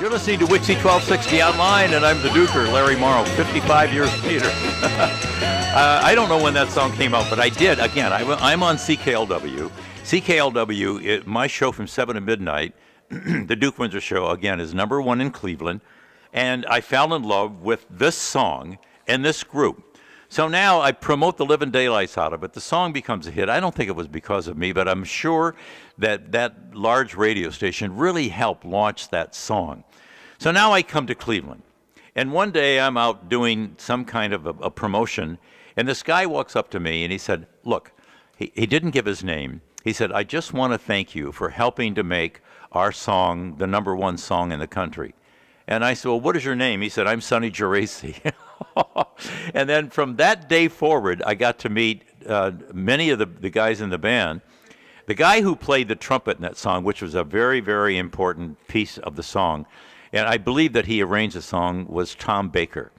You're listening to WIXY1260 Online, and I'm the Duker, Larry Morrow, 55 years later. I don't know when that song came out, but I did. Again, I'm on CKLW. CKLW, my show from 7 to midnight, the Duke Windsor Show, again, is #1 in Cleveland. And I fell in love with this song and this group. So now I promote the living daylights out of it. The song becomes a hit. I don't think it was because of me, but I'm sure that that large radio station really helped launch that song. So now I come to Cleveland. And one day I'm out doing some kind of a promotion, and this guy walks up to me and he said, look, he didn't give his name. He said, I just want to thank you for helping to make our song the #1 song in the country. And I said, well, what is your name? He said, I'm Sonny Geraci. And then from that day forward, I got to meet many of the guys in the band. The guy who played the trumpet in that song, which was a very, very important piece of the song, and I believe that he arranged the song, was Tom Baker.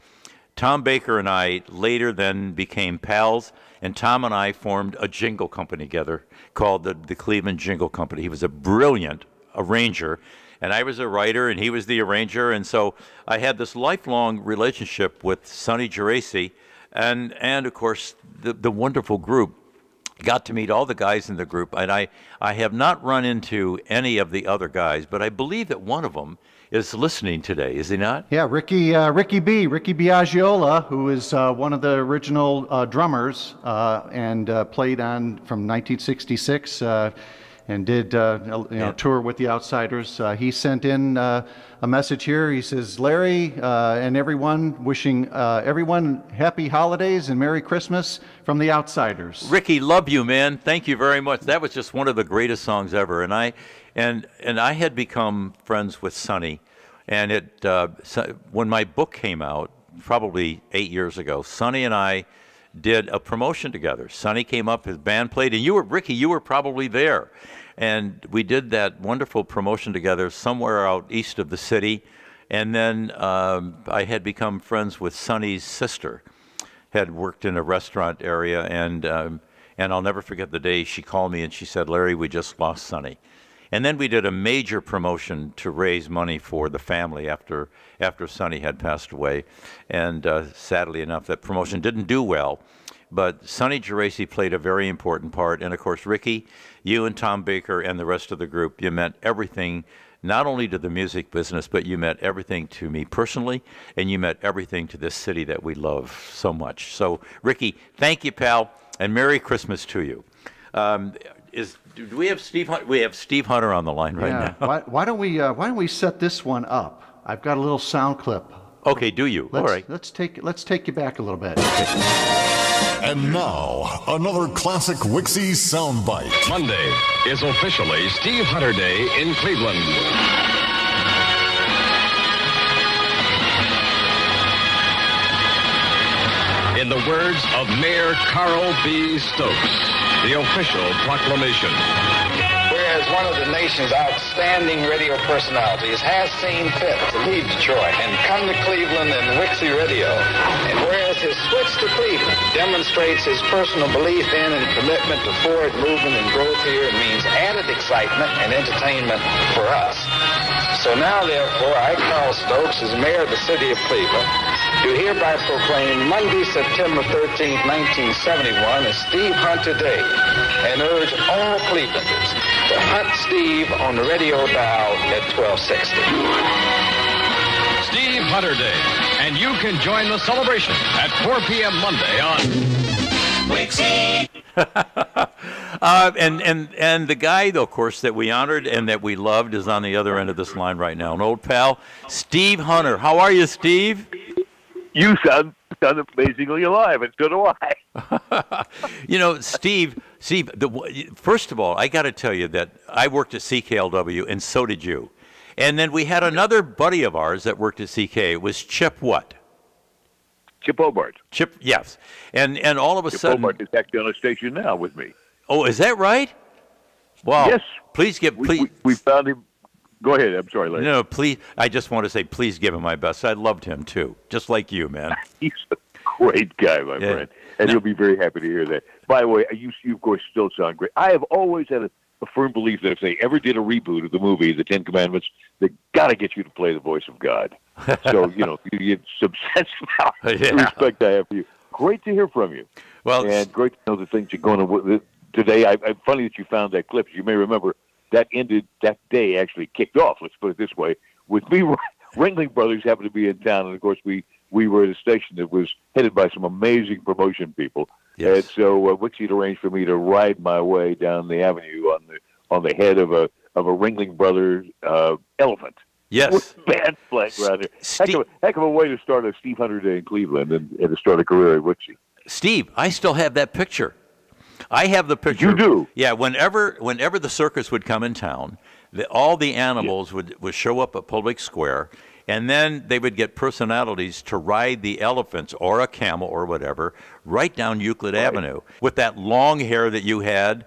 Tom Baker and I later then became pals, and Tom and I formed a jingle company together called the Cleveland Jingle Company. He was a brilliant arranger, and I was a writer, and he was the arranger, and so I had this lifelong relationship with Sonny Geraci, and of course the wonderful group. Got to meet all the guys in the group, and I have not run into any of the other guys, but I believe that one of them is listening today, is he not? Yeah, Ricky Biagiola, who is one of the original drummers and played on from 1966 and did tour with the Outsiders. He sent in a message here. He says, Larry and everyone, wishing everyone happy holidays and Merry Christmas from the Outsiders. Ricky, love you, man. Thank you very much. That was just one of the greatest songs ever. And I had become friends with Sonny. And when my book came out, probably 8 years ago, Sonny and I did a promotion together. Sonny came up, his band played, and Ricky, you were probably there. And we did that wonderful promotion together somewhere out east of the city. And then I had become friends with Sonny's sister, had worked in a restaurant area, and I'll never forget the day she called me and she said, Larry, we just lost Sonny. And then we did a major promotion to raise money for the family after Sonny had passed away. And sadly enough, that promotion didn't do well. But Sonny Geraci played a very important part. And, of course, Ricky, you and Tom Baker and the rest of the group, you meant everything, not only to the music business, but you meant everything to me personally, and you meant everything to this city that we love so much. So, Ricky, thank you, pal, and Merry Christmas to you. Do we have Steve Hunter? We have Steve Hunter on the line right now. Why don't we set this one up? I've got a little sound clip. Okay, do you? All right. Let's take you back a little bit. And now, another classic WIXY soundbite. Monday is officially Steve Hunter Day in Cleveland. In the words of Mayor Carl B. Stokes, the official proclamation. Whereas one of the nation's outstanding radio personalities has seen fit to leave Detroit and come to Cleveland and WIXY Radio, and whereas his switch to Cleveland demonstrates his personal belief in and commitment to forward movement and growth here, and means added excitement and entertainment for us. So now, therefore, I, Carl Stokes, as mayor of the city of Cleveland, do hereby proclaim Monday, September 13th, 1971 as Steve Hunter Day, and urge all Clevelanders to hunt Steve on the radio dial at 1260. Steve Hunter Day, and you can join the celebration at 4 p.m. Monday on WIXY. And the guy, of course, that we honored and that we loved is on the other end of this line right now. An old pal, Steve Hunter. How are you, Steve? You sound amazingly alive, and so do I. You know, Steve, first of all, I got to tell you that I worked at CKLW, and so did you. And then we had another buddy of ours that worked at CK. It was Chip what? Chip Hobart. Chip, yes. And all of a sudden... Chip Hobart is actually on a station now with me. Oh, is that right? Wow. Yes. Please give... We found him... Go ahead. I'm sorry, Larry. No, please. I just want to say, please give him my best. I loved him, too, just like you, man. He's a great guy, my friend. And he'll be very happy to hear that. By the way, you of course, still sound great. I have always had a firm belief that if they ever did a reboot of the movie, The Ten Commandments, they got to get you to play the voice of God. So, you get some sense of the respect I have for you. Great to hear from you. Well, and great to know the things you're going to today. I'm funny that you found that clip. As you may remember, that day actually kicked off, let's put it this way, with me. Ringling Brothers happened to be in town, and of course we were at a station that was headed by some amazing promotion people. Yes. And so WIXY arranged for me to ride my way down the avenue on the head of a Ringling Brothers elephant. Yes. With band playing around here. Heck of a way to start a Steve Hunter day in Cleveland and to start a career at WIXY. Steve, I still have that picture. I have the picture. You do? Yeah, whenever the circus would come in town, all the animals would show up at Public Square, and then they would get personalities to ride the elephants or a camel or whatever right down Euclid Avenue with that long hair that you had.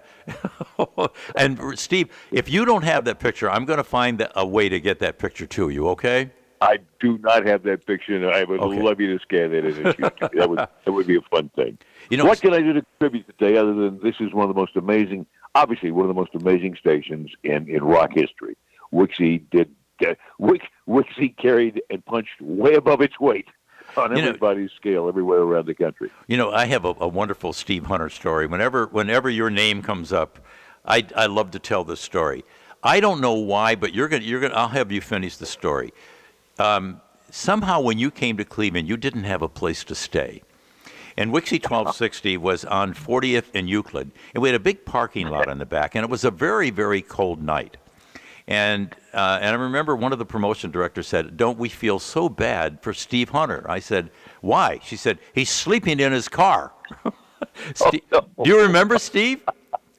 And Steve, if you don't have that picture, I'm going to find a way to get that picture to you, okay? I do not have that picture, and I would love you to scan it and shoot it. That would be a fun thing. What can I do to contribute today other than this is one of the most amazing, obviously one of the most amazing stations in rock history. WIXY carried and punched way above its weight on everybody's scale everywhere around the country. I have a wonderful Steve Hunter story. Whenever your name comes up, I love to tell this story. I don't know why, but I'll have you finish the story. Somehow when you came to Cleveland, you didn't have a place to stay. And WIXY1260 was on 40th and Euclid. And we had a big parking lot in the back, and it was a very, very cold night. And I remember one of the promotion directors said, "Don't we feel so bad for Steve Hunter?" I said, "Why?" She said, "He's sleeping in his car." Do you remember, Steve?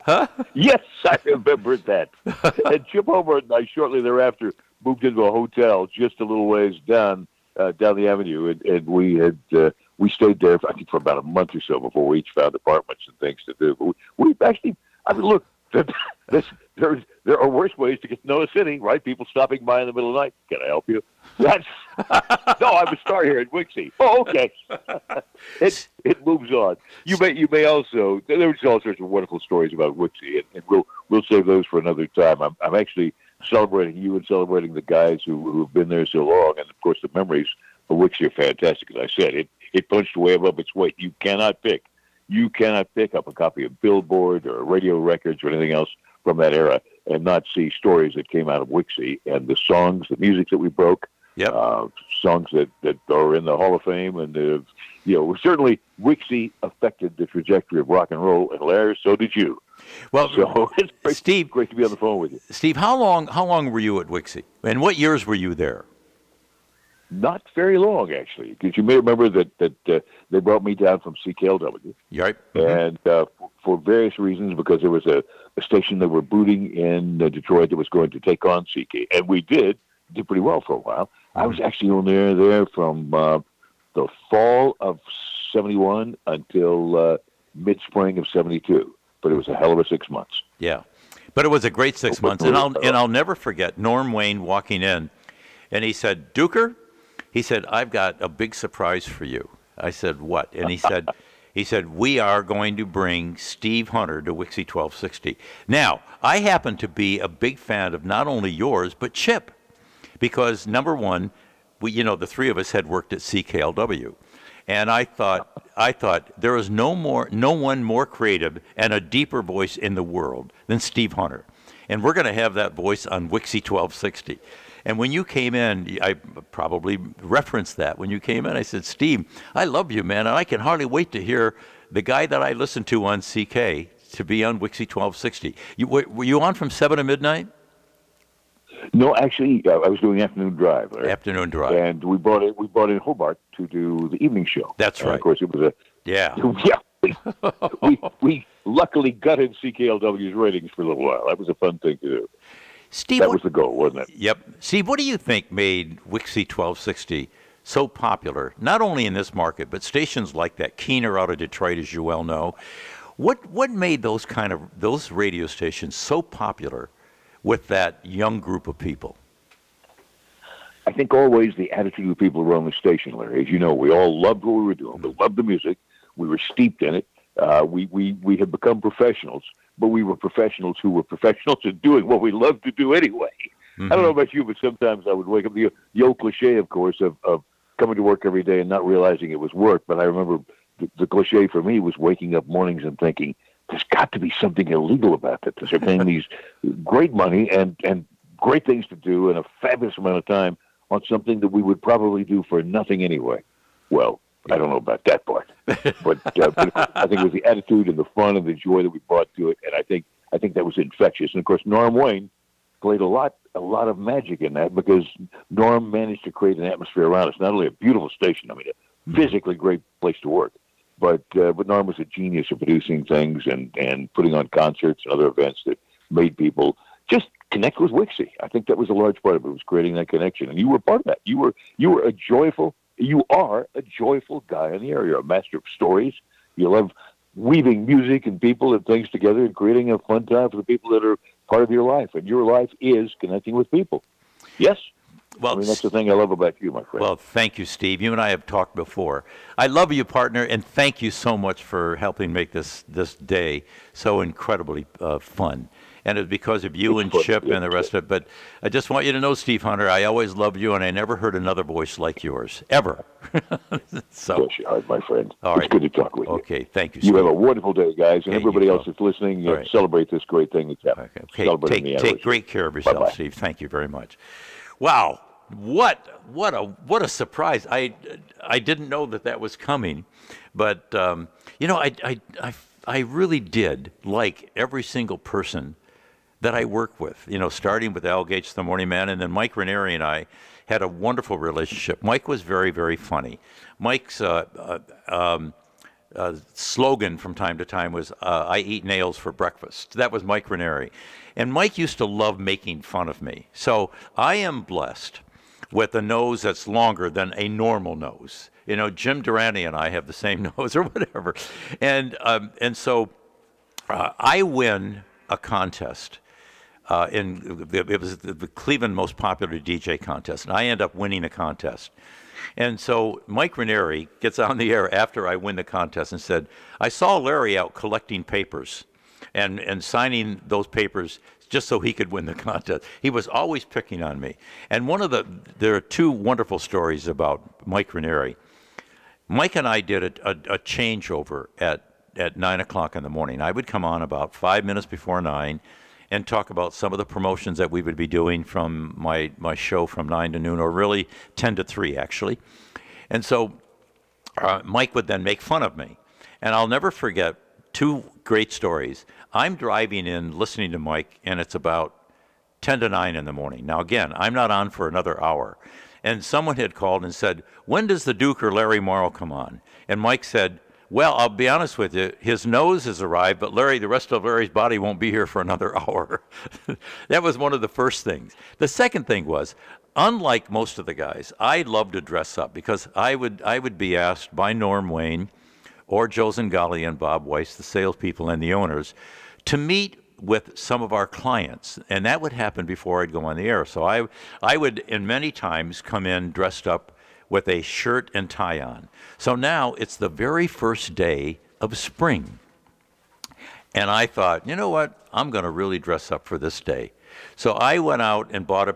Huh? Yes, I remember that. And Chip Hobart and I shortly thereafter moved into a hotel just a little ways down the avenue, and we stayed there, I think, for about a month or so before we each found apartments and things to do. But we actually, look, there are worse ways to get to know a city, right? People stopping by in the middle of the night. Can I help you? No, I'm a star here at WIXY. Oh, okay. It moves on. You may also. There's all sorts of wonderful stories about WIXY, and we'll save those for another time. I'm actually celebrating you and celebrating the guys who have been there so long, and of course the memories of WIXY are fantastic. As I said, it punched way above its weight. You cannot pick up a copy of Billboard or radio records or anything else from that era and not see stories that came out of WIXY and the songs, the music that we broke, songs that are in the Hall of Fame, and certainly WIXY affected the trajectory of rock and roll, and Larry, so did you. Well, so it's great, Steve, great to be on the phone with you. Steve, how long were you at WIXY, and what years were you there? Not very long, actually, because you may remember that they brought me down from CKLW. Right. And for various reasons, because there was a station that were booting in Detroit that was going to take on CK, and we did pretty well for a while. I was actually on there from the fall of 71 until mid-spring of 72. But it was a hell of a 6 months. Yeah. But it was a great 6 months. And I'll never forget Norm Wayne walking in, and he said, "Duker," he said, "I've got a big surprise for you." I said, "What?" And he said, "We are going to bring Steve Hunter to WIXY1260. Now, I happen to be a big fan of not only yours, but Chip, because number one, the three of us had worked at CKLW. And I thought there is no one more creative and a deeper voice in the world than Steve Hunter. And we're going to have that voice on WIXY1260. And when you came in, I probably referenced that. When you came in, I said, "Steve, I love you, man, and I can hardly wait to hear the guy that I listened to on CK to be on WIXY1260. Were you on from 7 to midnight? No, actually, I was doing afternoon drive. Larry. Afternoon drive, and we brought in Hobart to do the evening show. That's right. Of course, it was we luckily gutted CKLW's ratings for a little while. That was a fun thing to do. Steve, that was the goal, wasn't it? Yep. Steve, what do you think made WIXY1260 so popular, not only in this market, but stations like that, Keener out of Detroit, as you well know? What made those radio stations so popular with that young group of people? I think always the attitude of the people around the station, Larry. As you know, we all loved what we were doing. We loved the music. We were steeped in it. We had become professionals, but we were professionals who were professionals at doing what we loved to do anyway. I don't know about you, but sometimes I would wake up, the old cliche, of course, of coming to work every day and not realizing it was work. But I remember the cliche for me was waking up mornings and thinking, there's got to be something illegal about that. They're paying these great money and great things to do in a fabulous amount of time on something that we would probably do for nothing anyway. Well, I don't know about that part, but I think it was the attitude and the fun and the joy that we brought to it, and I think that was infectious. And of course, Norm Wayne played a lot of magic in that, because Norm managed to create an atmosphere around us. Not only a beautiful station, I mean, a physically great place to work, but Norm was a genius at producing things and putting on concerts and other events that made people just connect with WIXY. I think that was a large part of it, was creating that connection, and you were part of that. You are a joyful guy in the area, a master of stories. You love weaving music and people and things together and creating a fun time for the people that are part of your life. And your life is connecting with people. Yes? Well, I mean, that's the thing I love about you, my friend. Well, thank you, Steve. You and I have talked before. I love you, partner, and thank you so much for helping make this day so incredibly fun. And it's because of you and Chip and the rest of it. But I just want you to know, Steve Hunter, I always loved you, and I never heard another voice like yours, ever. So, bless your heart, my friend. All right. It's good to talk with you. Okay, thank you, Steve. You have a wonderful day, guys, and everybody else that's listening, right. Celebrate this great thing that's happening. Okay, take great care of yourself, Bye-bye. Steve. Thank you very much. Wow, what a surprise! I didn't know that was coming, but I really did like every single person that I work with, starting with Al Gates, the morning man, and then Mike Ranieri and I had a wonderful relationship. Mike was very, very funny. Mike's slogan from time to time was, I eat nails for breakfast. That was Mike Ranieri. And Mike used to love making fun of me. So I am blessed with a nose that's longer than a normal nose. Jim Durante and I have the same nose or whatever. And so I win a contest. It was the Cleveland Most Popular DJ contest, and I end up winning a contest. And so Mike Ranieri gets on the air after I win the contest and said, I saw Larry out collecting papers and signing those papers just so he could win the contest. He was always picking on me. And there are two wonderful stories about Mike Ranieri. Mike and I did a changeover at 9 o'clock in the morning. I would come on about 5 minutes before 9 and talk about some of the promotions that we would be doing from my show from 9 to noon, or really 10 to 3, actually. And so Mike would then make fun of me. And I'll never forget two great stories. I'm driving in listening to Mike, and it's about 10 to 9 in the morning. Now, again, I'm not on for another hour. And someone had called and said, when does the Duke or Larry Morrow come on? And Mike said, well, I'll be honest with you, his nose has arrived, but the rest of Larry's body won't be here for another hour. That was one of the first things. The second thing was, unlike most of the guys, I love to dress up, because I would be asked by Norm Wayne or Joe Zingali and Bob Weiss, the salespeople and the owners, to meet with some of our clients, and that would happen before I'd go on the air. So I would, in many times, come in dressed up with a shirt and tie on. So now it's the very first day of spring. And I thought, you know what? I'm going to really dress up for this day. So I went out and bought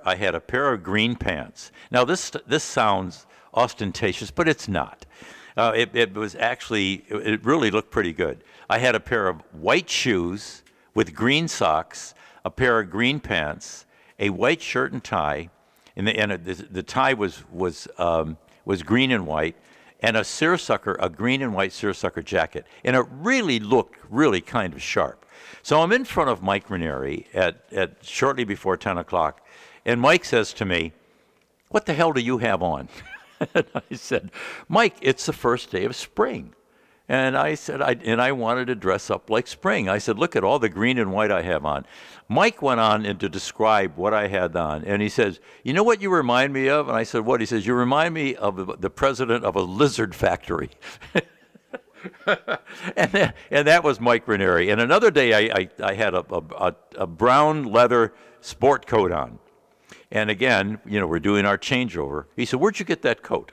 I had a pair of green pants. Now this sounds ostentatious, but it's not. It was actually, it really looked pretty good. I had a pair of white shoes with green socks, a pair of green pants, a white shirt and tie, and the tie was green and white, and a green and white seersucker jacket. And it really looked really kind of sharp. So I'm in front of Mike Ranieri at shortly before 10 o'clock, and Mike says to me, what the hell do you have on? And I said, Mike, it's the first day of spring. And I said, I wanted to dress up like spring. I said, look at all the green and white I have on. Mike went on to describe what I had on. And he says, you know what you remind me of? And I said, what? He says, you remind me of the president of a lizard factory. and that was Mike Ranieri. And another day I had a brown leather sport coat on. And again, we're doing our changeover. He said, where'd you get that coat?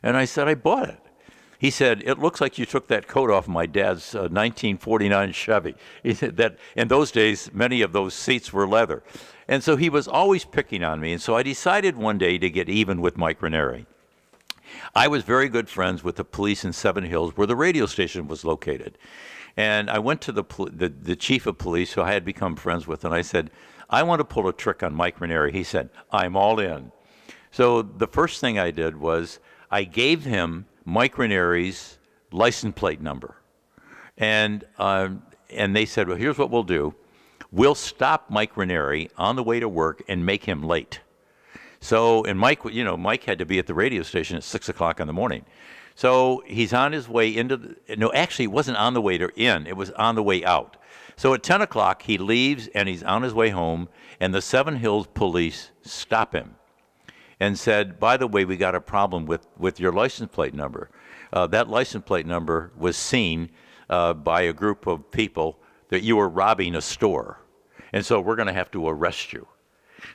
And I said, I bought it. He said, "It looks like you took that coat off my dad's 1949 Chevy." He said that in those days, many of those seats were leather. And so he was always picking on me. And so I decided one day to get even with Mike Ranieri. I was very good friends with the police in Seven Hills, where the radio station was located. And I went to the chief of police, who I had become friends with, and I said, "I want to pull a trick on Mike Ranieri." He said, "I'm all in." So the first thing I did was I gave him Mike Ranieri's license plate number. And they said, "Well, here's what we'll do. We'll stop Mike Ranieri on the way to work and make him late." So, and Mike, Mike had to be at the radio station at 6 o'clock in the morning. So he's on his way no, actually, it wasn't on the way in, it was on the way out. So at 10 o'clock, he leaves and he's on his way home, and the Seven Hills police stop him and said, "By the way, we got a problem with your license plate number. That license plate number was seen by a group of people that you were robbing a store, and so we're going to have to arrest you."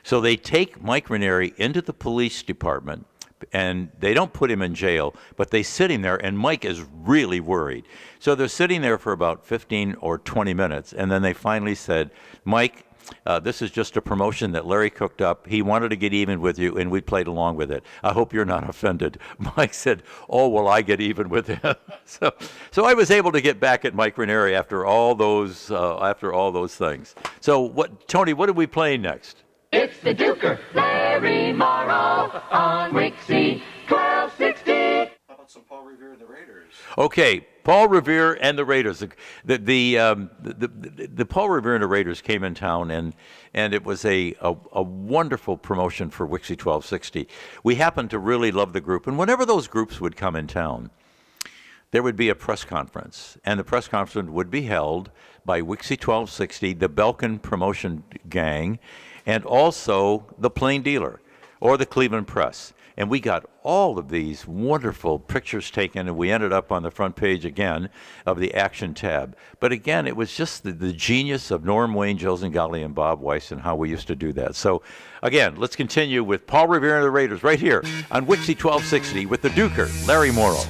So they take Mike Ranieri into the police department, and they don't put him in jail, but they sit him there, and Mike is really worried. So they're sitting there for about 15 or 20 minutes, and then they finally said, "Mike, this is just a promotion that Larry cooked up. He wanted to get even with you, and we played along with it. I hope you're not offended." Mike said, "Oh, well, I get even with him." So I was able to get back at Mike Ranieri after all those things. So Tony, what are we playing next? It's the Duker, Larry Morrow, on WIXY 1260. How about some Paul Revere and the Raiders? Okay, Paul Revere and the Raiders. The Paul Revere and the Raiders came in town, and it was a wonderful promotion for WIXY 1260. We happened to really love the group, and whenever those groups would come in town, there would be a press conference, and the press conference would be held by WIXY 1260, the Belkin promotion gang, and also the Plain Dealer or the Cleveland Press. And we got all of these wonderful pictures taken, and we ended up on the front page again of the Action tab. But again, it was just the genius of Norm Wayne, Joe Zingali, and Bob Weiss, and how we used to do that. So again, let's continue with Paul Revere and the Raiders right here on WIXY 1260 with the Duker, Larry Morrow.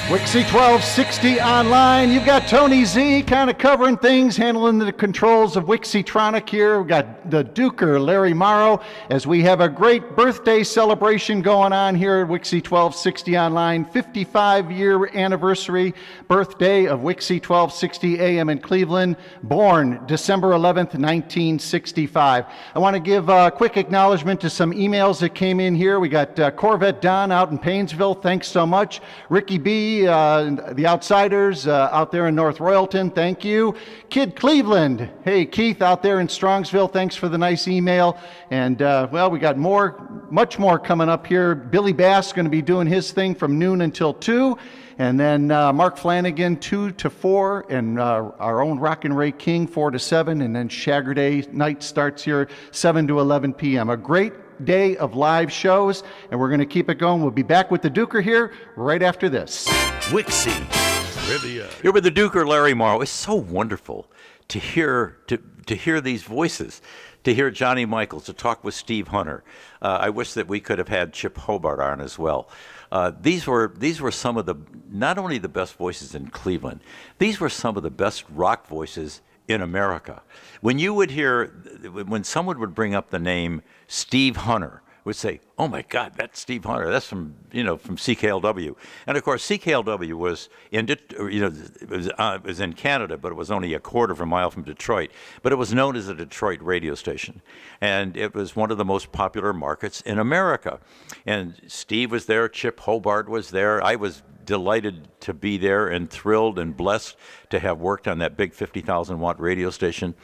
WIXY 1260 online. You've got Tony Z kind of covering things, handling the controls of WIXYtronic here. We've got the Duker, Larry Morrow, as we have a great birthday celebration going on here at WIXY 1260 online. 55-year anniversary birthday of WIXY 1260 AM in Cleveland, born December 11th, 1965. I want to give a quick acknowledgement to some emails that came in here. We got Corvette Don out in Paynesville. Thanks so much. Ricky B, the Outsiders out there in North Royalton, thank you. Kid Cleveland, hey Keith out there in Strongsville, thanks for the nice email. And well, we got much more coming up here. Billy Bass going to be doing his thing from noon until 2. And then Mark Flanagan 2 to 4, and our own Rockin' Ray King 4 to 7, and then Shagger Day night starts here 7 to 11 p.m. A great day of live shows, and we're going to keep it going. We'll be back with the Duker here right after this. WIXY Trivia. Here with the Duker, Larry Morrow. It's so wonderful to hear these voices, to hear Johnny Michaels, to talk with Steve Hunter. I wish that we could have had Chip Hobart on as well. These were some of the, not only the best voices in Cleveland, these were some of the best rock voices in America. When you would hear, when someone would bring up the name Steve Hunter, would say, "Oh my God, that's Steve Hunter. That's from CKLW." And of course, CKLW was it was in Canada, but it was only a quarter of a mile from Detroit. But it was known as a Detroit radio station, and it was one of the most popular markets in America. And Steve was there. Chip Hobart was there. I was delighted to be there and thrilled and blessed to have worked on that big 50,000-watt radio station.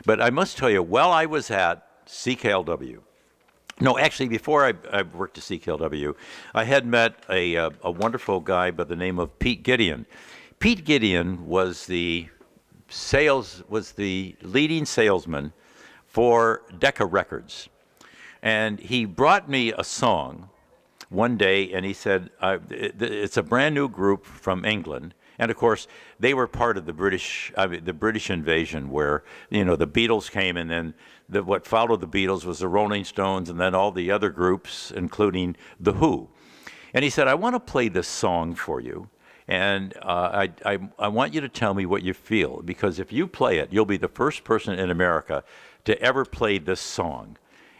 But I must tell you, while I was at CKLW, no, actually, before I worked at CKLW, I had met a wonderful guy by the name of Pete Gideon. Pete Gideon was the leading salesman for Decca Records, and he brought me a song one day, and he said, "It's a brand new group from England." And of course, they were part of the British invasion, where the Beatles came, and then what followed the Beatles was the Rolling Stones, and then all the other groups, including the Who. And he said, I want to play this song for you. And I want you to tell me what you feel, because if you play it, you'll be the first person in America to ever play this song.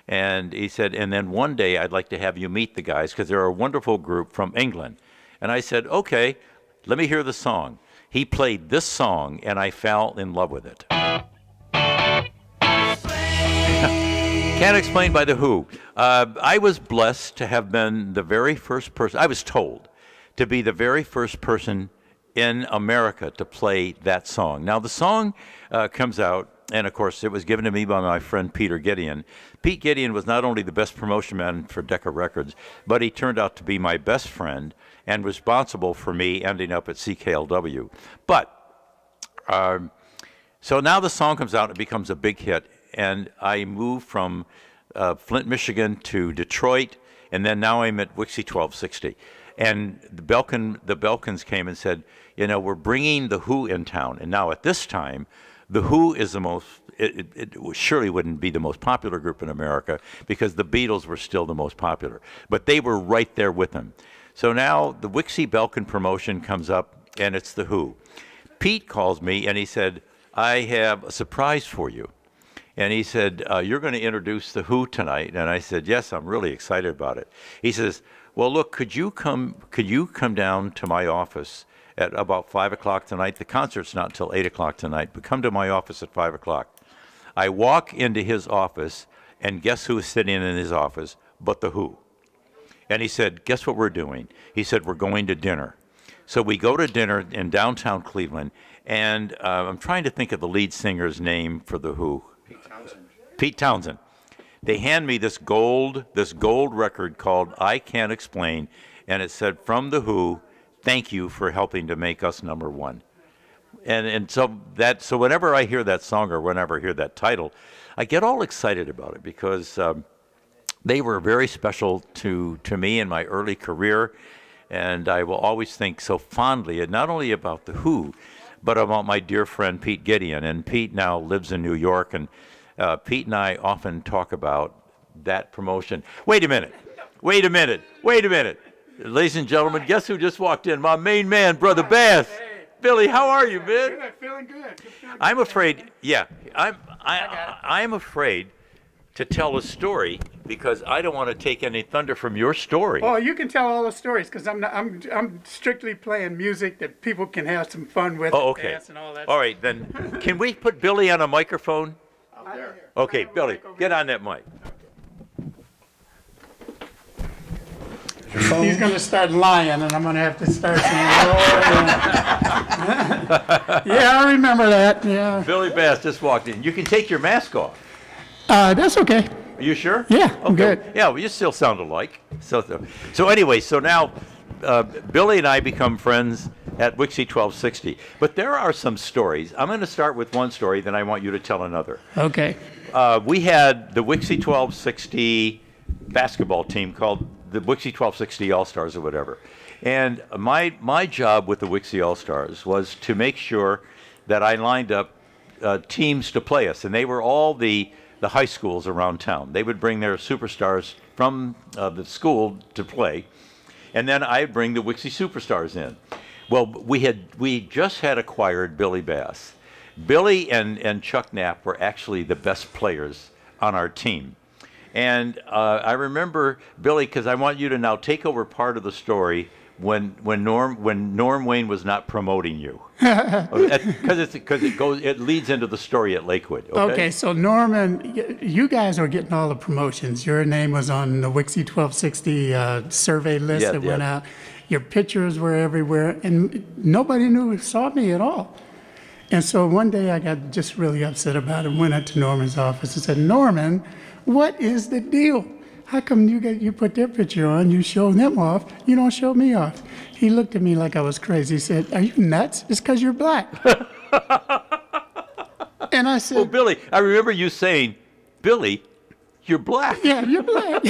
And he said, and then one day I'd like to have you meet the guys, because they're a wonderful group from England. And I said, okay, let me hear the song. He played this song, and I fell in love with it. Can't Explain by The Who. I was blessed to have been the very first person, I was told, to be the very first person in America to play that song. Now, the song comes out, and of course, it was given to me by my friend Peter Gideon. Pete Gideon was not only the best promotion man for Decca Records, but he turned out to be my best friend and responsible for me ending up at CKLW. But, so now the song comes out, it becomes a big hit, and I moved from Flint, Michigan to Detroit, and then now I'm at WIXY1260. And the Belkins came and said, you know, we're bringing The Who in town. And now at this time, The Who is the most, it surely wouldn't be the most popular group in America, because the Beatles were still the most popular. But they were right there with them. So now the WIXY Belkin promotion comes up, and it's The Who. Pete calls me, and he said, I have a surprise for you. And he said, you're going to introduce The Who tonight. And I said, yes, I'm really excited about it. He says, well, look, could you come down to my office at about 5 o'clock tonight? The concert's not until 8 o'clock tonight, but come to my office at 5 o'clock. I walk into his office, and guess who's sitting in his office but The Who? And he said, guess what we're doing? He said, we're going to dinner. So we go to dinner in downtown Cleveland, and I'm trying to think of the lead singer's name for The Who. Pete Townsend. They hand me this gold record called I Can't Explain, and it said, from The Who, thank you for helping to make us #1. And so whenever I hear that song, or whenever I hear that title, I get all excited about it, because they were very special to me in my early career, and I will always think so fondly, and not only about The Who, but about my dear friend Pete Gideon. And Pete now lives in New York, and Pete and I often talk about that promotion. Wait a minute. Ladies and gentlemen, guess who just walked in? My main man, Brother Bass. Hey. Billy, how are you, man? Good, feeling good. I'm afraid, I'm afraid to tell a story, because I don't want to take any thunder from your story. Oh, you can tell all the stories, because I'm strictly playing music that people can have some fun with. Oh, okay. And all that all right, then can we put Billy on a microphone? Out there. Okay, Billy, get on that mic. He's going to start lying, and I'm going to have to start saying, yeah, I remember that, yeah. Billy Bass just walked in. You can take your mask off. That's okay. Are you sure? Yeah, I'm good. Yeah, well, you still sound alike. So anyway, so now Billy and I become friends at WIXY1260. But there are some stories. I'm going to start with one story, then I want you to tell another. Okay. We had the WIXY1260 basketball team called the WIXY1260 All-Stars or whatever. And my job with the WIXY All-Stars was to make sure that I lined up teams to play us. And they were all the high schools around town. They would bring their superstars from the school to play. And then I'd bring the WIXY superstars in. Well, we just had acquired Billy Bass. Billy and Chuck Knapp were actually the best players on our team. And I remember, Billy, because I want you to now take over part of the story when Norm Wayne was not promoting you, because it leads into the story at Lakewood. Okay, so Norman, you guys are getting all the promotions. Your name was on the WIXY1260 survey list that went out. Your pictures were everywhere, and nobody saw me at all. And so one day I got just really upset about it. Went up to Norman's office and said, Norman, what is the deal? How come you put their picture on, you show them off, you don't show me off? He looked at me like I was crazy. He said, are you nuts? It's because you're black. And I said, well, Billy, I remember you saying, Billy, you're black. Yeah, you're black.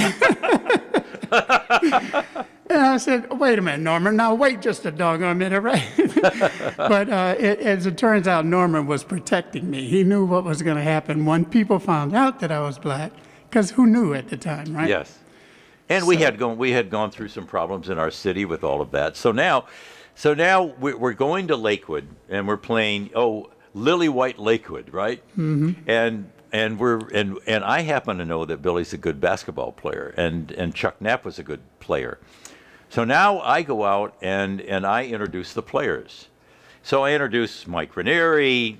And I said, wait a minute, Norman. Now, wait just a doggone minute, right? But as it turns out, Norman was protecting me. He knew what was going to happen when people found out that I was black, because who knew at the time, right? Yes. And we had gone through some problems in our city with all of that. So now we're going to Lakewood and we're playing Lily White Lakewood, right? Mm-hmm. And I happen to know that Billy's a good basketball player and Chuck Knapp was a good player. So now I go out and I introduce the players. So I introduce Mike Ranieri,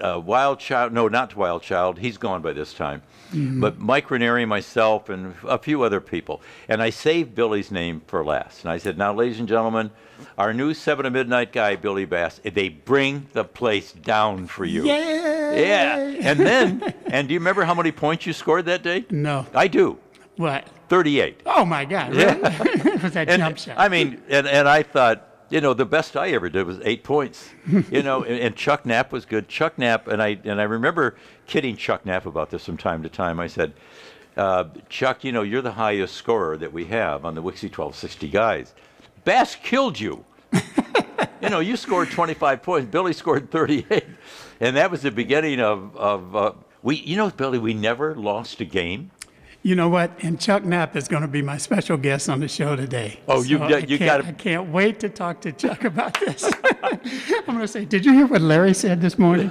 Wild Child. No, not Wild Child. He's gone by this time. Mm-hmm. But Mike Ranieri, myself, and a few other people. And I saved Billy's name for last. And I said, now, ladies and gentlemen, our new 7 to Midnight guy, Billy Bass, they bring the place down for you. Yay! Yeah. And do you remember how many points you scored that day? No. I do. What? 38. Oh, my God. Really? It was that jump shot. I mean, and I thought, the best I ever did was 8 points. And Chuck Knapp was good. Chuck Knapp, and I remember kidding Chuck Knapp about this from time to time. I said, Chuck, you're the highest scorer that we have on the WIXY 1260 guys. Bass killed you. You scored 25 points. Billy scored 38. And that was the beginning of Billy, we never lost a game. You know what? And Chuck Knapp is going to be my special guest on the show today. Oh, you got to. I can't wait to talk to Chuck about this. I'm going to say, did you hear what Larry said this morning?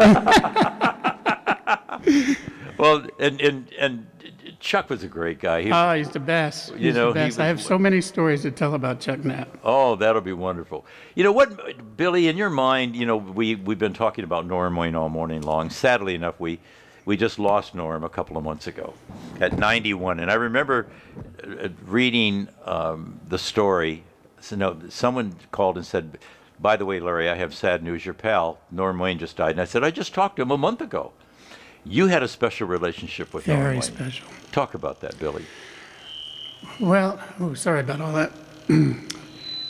Well, and Chuck was a great guy. He's the best. He's the best. I have so many stories to tell about Chuck Knapp. Oh, that'll be wonderful. You know what, Billy, in your mind, we've been talking about Norm Wayne all morning long. Sadly enough, we just lost Norm a couple of months ago at 91. And I remember reading the story. Someone called and said, by the way, Larry, I have sad news. Your pal, Norm Wayne, just died. And I said, I just talked to him a month ago. You had a special relationship with Norm Wayne. Very special. Talk about that, Billy. Well, sorry about all that.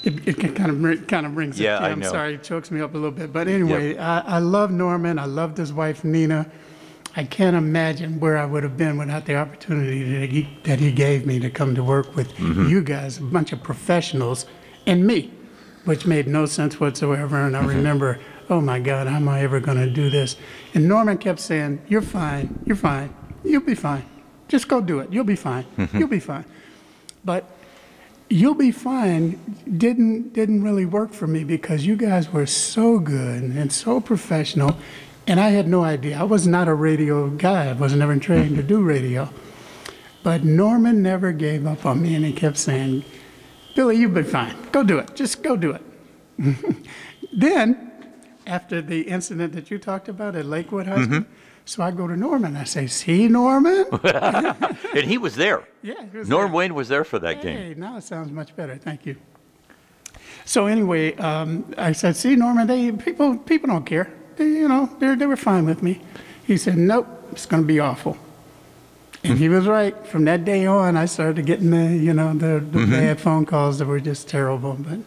It kind of brings it. Yeah, I I'm know. sorry, it chokes me up a little bit. But anyway, yep. I love Norman. I loved his wife, Nina. I can't imagine where I would have been without the opportunity that he gave me to come to work with you guys, a bunch of professionals, and me, which made no sense whatsoever. And I remember, oh my God, how am I ever going to do this? And Norman kept saying, you're fine, you'll be fine. Just go do it, you'll be fine, you'll be fine. But you'll be fine didn't really work for me because you guys were so good and so professional. And I had no idea. I was not a radio guy. I wasn't ever trained to do radio. But Norman never gave up on me, and he kept saying, Billy, you'll be fine. Go do it. Just go do it. Then, after the incident that you talked about at Lakewood High School, so I go to Norman. I say, see, Norman? And he was there. Yeah, he was Norm there. Wayne was there for that game. Hey, now it sounds much better. Thank you. So anyway, I said, see, Norman, people don't care. They were fine with me. He said, nope, it's going to be awful. And he was right. From that day on, I started getting the bad phone calls that were just terrible. But,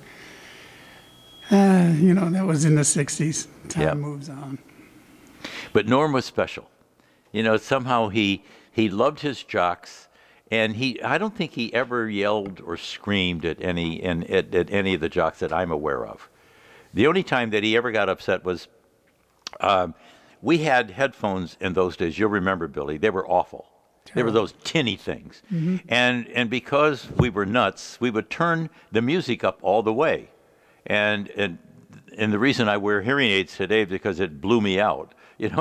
that was in the 60s. Time moves on. But Norm was special. Somehow he loved his jocks. And I don't think he ever yelled or screamed at any of the jocks that I'm aware of. The only time that he ever got upset was we had headphones in those days. You'll remember, Billy. They were awful. Terrible. They were those tinny things. And because we were nuts, we would turn the music up all the way. And the reason I wear hearing aids today is because it blew me out,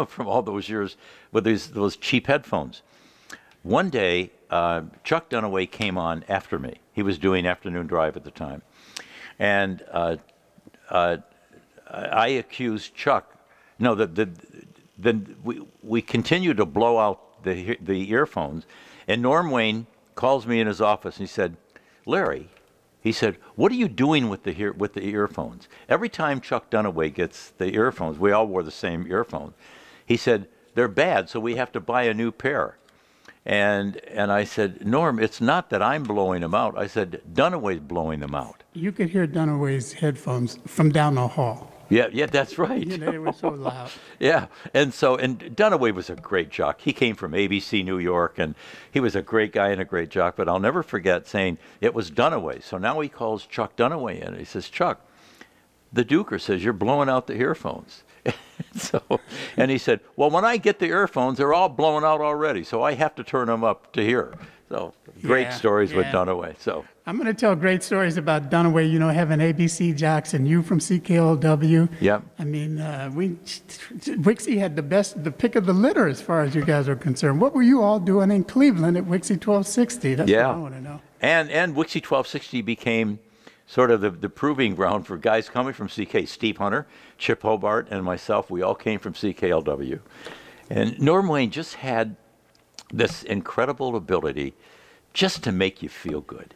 from all those years with those cheap headphones. One day, Chuck Dunaway came on after me. He was doing afternoon drive at the time. And I accused Chuck. No, then we continued to blow out the earphones, and Norm Wayne calls me in his office and he said, Larry, he said, what are you doing with the earphones? Every time Chuck Dunaway gets the earphones, we all wore the same earphones. He said, they're bad, so we have to buy a new pair. And I said, Norm, it's not that I'm blowing them out. I said, Dunaway's blowing them out. You could hear Dunaway's headphones from down the hall. Yeah, that's right. They were so loud. Yeah, and Dunaway was a great jock. He came from ABC New York, and he was a great guy and a great jock. But I'll never forget saying it was Dunaway. So now he calls Chuck Dunaway in, and he says, Chuck, the Duker says you're blowing out the earphones. And he said, well, when I get the earphones, they're all blown out already, so I have to turn them up to here. So great stories with Dunaway. So I'm going to tell great stories about Dunaway, you know, having ABC Jocks and you from CKLW. Yep. I mean, WIXY had the pick of the litter as far as you guys are concerned. What were you all doing in Cleveland at WIXY1260? That's what I want to know. And WIXY1260 became sort of the proving ground for guys coming from CK. Steve Hunter, Chip Hobart, and myself, we all came from CKLW. And Norm Wayne just had this incredible ability just to make you feel good.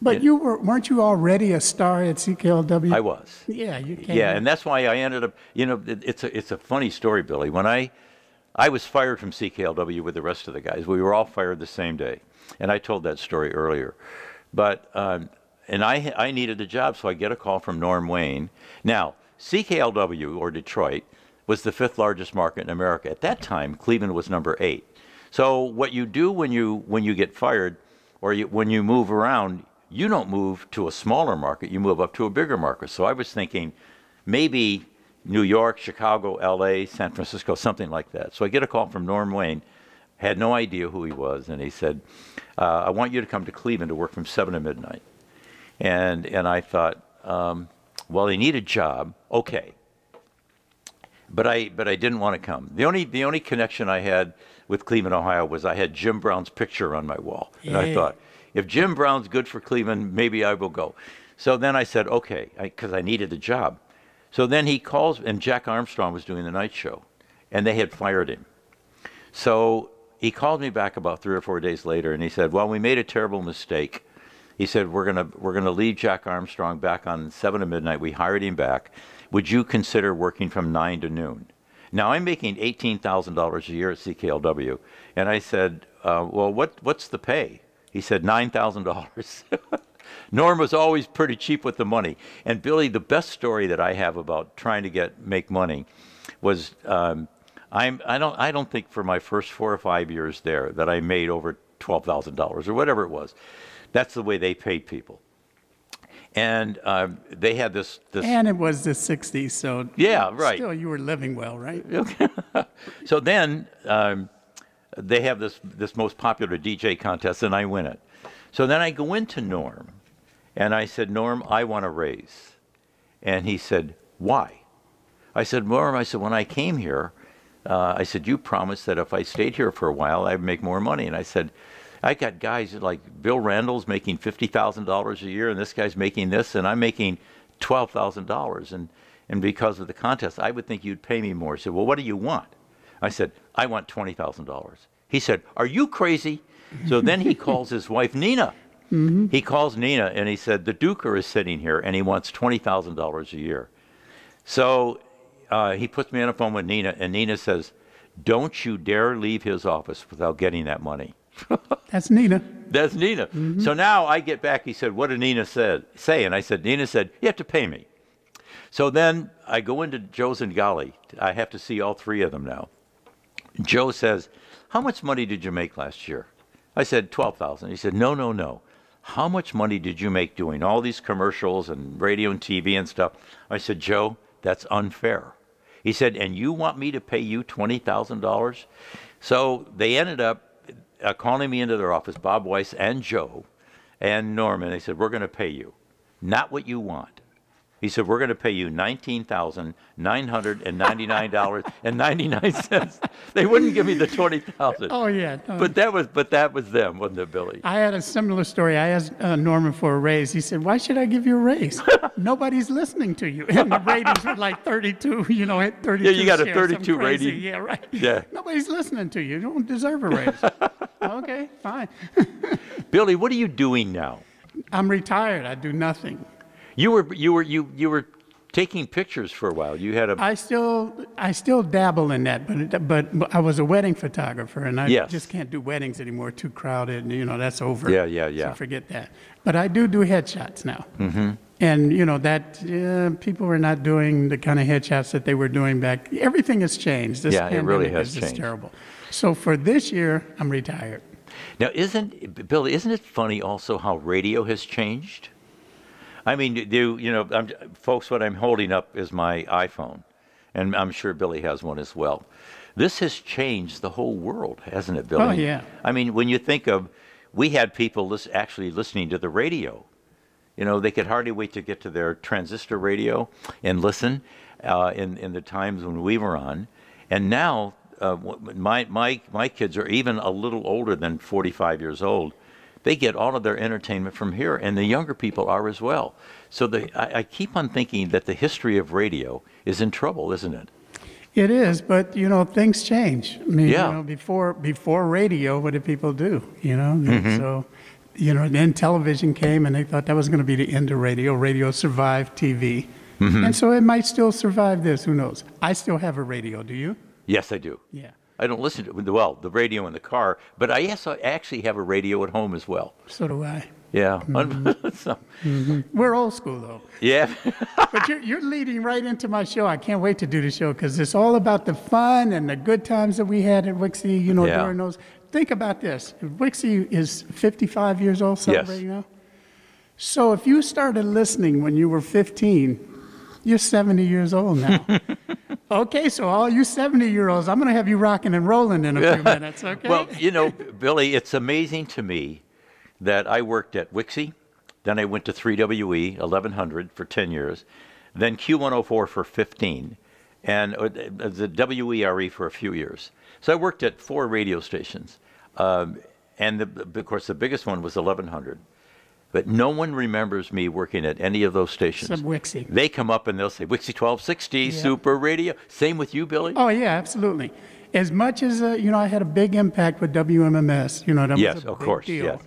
But weren't you already a star at CKLW? I was. Yeah, you came. Yeah, and that's why I ended up, you know, it's a funny story, Billy. When I was fired from CKLW with the rest of the guys. We were all fired the same day. And I told that story earlier. But, and I needed a job, so I get a call from Norm Wayne. Now, CKLW, or Detroit, was the 5th largest market in America. At that time, Cleveland was number 8. So what you do when you get fired, or when you move around, you don't move to a smaller market, you move up to a bigger market. So I was thinking maybe New York, Chicago, LA, San Francisco, something like that. So I get a call from Norm Wayne, had no idea who he was, and he said, I want you to come to Cleveland to work from 7 to midnight. And I thought, well, they need a job, okay. But I didn't want to come. The only connection I had with Cleveland, Ohio, was I had Jim Brown's picture on my wall. And I thought, if Jim Brown's good for Cleveland, maybe I will go. So then I said, okay, because I needed a job. So then he calls, and Jack Armstrong was doing the night show, and they had fired him. So he called me back about 3 or 4 days later, and he said, well, we made a terrible mistake. He said, we're gonna leave Jack Armstrong back on 7 to midnight. We hired him back. Would you consider working from 9 to noon? Now, I'm making $18,000 a year at CKLW. And I said, well, what's the pay? He said, $9,000. Norm was always pretty cheap with the money. And Billy, the best story that I have about trying to make money was, I don't think for my first 4 or 5 years there that I made over $12,000 or whatever it was. That's the way they paid people. And they had this. And it was the 60s, so yeah, right. Still, you were living well, right? Okay. So then they have this most popular DJ contest, and I win it. So then I go into Norm, and I said, Norm, I want a raise. And he said, why? I said, Norm, when I came here, I said, you promised that if I stayed here for a while, I'd make more money. And I said, I got guys like Bill Randall's making $50,000 a year, and this guy's making this, and I'm making $12,000. And because of the contest, I would think you'd pay me more. He said, well, what do you want? I said, I want $20,000. He said, are you crazy? So then he calls his wife, Nina. Mm-hmm. He calls Nina, and he said, the Duker is sitting here, and he wants $20,000 a year. So he puts me on the phone with Nina, and Nina says, don't you dare leave his office without getting that money. That's Nina. That's Nina. Mm-hmm. So now I get back. He said, what did Nina say? And I said, Nina said, you have to pay me. So then I go into Joe's and Golly. I have to see all 3 of them now. Joe says, how much money did you make last year? I said, $12,000. He said, no. How much money did you make doing all these commercials and radio and TV and stuff? I said, Joe, that's unfair. He said, and you want me to pay you $20,000? So they ended up calling me into their office, Bob Weiss and Joe and Norman. They said, we're going to pay you. Not what you want. He said, we're going to pay you $19,999.99. They wouldn't give me the $20,000. Oh, yeah. No. But that was them, wasn't it, Billy? I had a similar story. I asked Norman for a raise. He said, why should I give you a raise? Nobody's listening to you. And the ratings were like 32, at 32. Yeah, you got a shares, 32 rating. Yeah, right. Yeah. Nobody's listening to you. You don't deserve a raise. Okay, fine. Billy, what are you doing now? I'm retired. I do nothing. You were taking pictures for a while. You had a. I still dabble in that, but I was a wedding photographer, and I just can't do weddings anymore. Too crowded. That's over. Yeah. So forget that. But I do headshots now. Mm-hmm. And people are not doing the kind of headshots that they were doing back. Everything has changed. This it really has changed. It's terrible. So for this year, I'm retired. Now, Billy, isn't it funny also how radio has changed? I mean, folks, what I'm holding up is my iPhone, and I'm sure Billy has one as well. This has changed the whole world, hasn't it, Billy? Oh, yeah. I mean, when you think of we had people actually listening to the radio. You know, they could hardly wait to get to their transistor radio and listen in the times when we were on. And now, my kids are even a little older than 45 years old. They get all of their entertainment from here, and the younger people are as well. So I keep on thinking that the history of radio is in trouble, isn't it? It is, but you know, things change. I mean, Yeah. you know, before radio, what did people do? You know, so you know, then television came, and they thought that was going to be the end of radio. Radio survived TV, and so it might still survive this. Who knows? I still have a radio. Do you? Yes, I do. Yeah. I don't listen to the radio in the car, but I actually have a radio at home as well. So do I. Yeah. So, We're old school, though. yeah. But you're leading right into my show. I can't wait to do the show because it's all about the fun and the good times that we had at WIXY, you know, Yeah. during those. Think about this. WIXY is 55 years old celebrating now. So if you started listening when you were 15, you're 70 years old now. Okay, so all you 70-year-olds, I'm going to have you rocking and rolling in a few minutes, okay? Well, you know, Billy, it's amazing to me that I worked at WIXY, then I went to 3WE 1100 for 10 years, then Q104 for 15, and the WERE for a few years. So I worked at 4 radio stations, and of course the biggest one was 1100. But no one remembers me working at any of those stations. Some WIXY. They come up and they'll say, WIXY1260, Super Radio. Same with you, Billy? Oh, yeah, absolutely. As much as, you know, I had a big impact with WMMS, you know, that Yes, was a of big course, deal. yes.